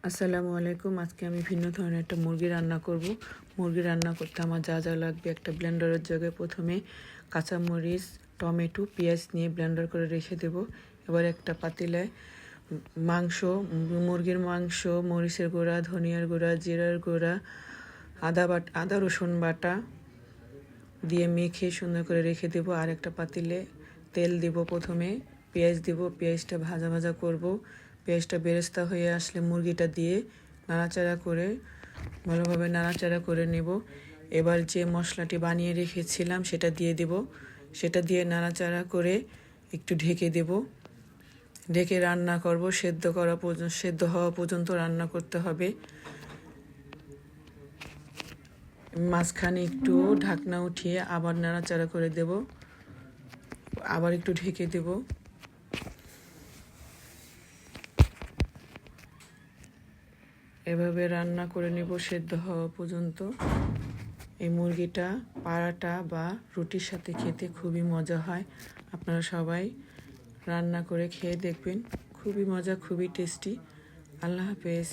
আসসালামু আলাইকুম। আজকে আমি ভিন্ন ধরনের একটা মুরগি রান্না করব। মুরগি রান্না করতে আমার যা যা লাগবে, একটা ব্লেন্ডারের জায়গায় প্রথমে কাঁচামরিচ, টমেটো, পেঁয়াজ নিয়ে ব্লেন্ডার করে রেখে দেব। এবার একটা পাতিলায় মাংস, মুরগির মাংস, মরিচের গুঁড়া, ধনিয়ার গুঁড়া, জিরার গুঁড়া, আদা রসুন বাটা দিয়ে মেখে সুন্দর করে রেখে দেব। আর একটা পাতিলে তেল দিব, প্রথমে পেঁয়াজ দিব, পেঁয়াজটা ভাজা ভাজা করব। পেঁয়াজটা বেরেস্তা হয়ে আসলে মুরগিটা দিয়ে নাড়াচাড়া করে ভালোভাবে নাড়াচাড়া করে নেব। এবার যে মশলাটি বানিয়ে রেখেছিলাম সেটা দিয়ে দেব। সেটা দিয়ে নাড়াচাড়া করে একটু ঢেকে দেব। ঢেকে রান্না করব, সেদ্ধ হওয়া পর্যন্ত রান্না করতে হবে। মাঝখানে একটু ঢাকনা উঠিয়ে আবার নাড়াচাড়া করে দেব, আবার একটু ঢেকে দেব। এভাবে রান্না করে নেব সেদ্ধ হওয়া পর্যন্ত। এই মুরগিটা পারাটা বা রুটির সাথে খেতে খুবই মজা হয়। আপনারা সবাই রান্না করে খেয়ে দেখবেন, খুবই মজা, খুবই টেস্টি। আল্লাহ হাফেজ।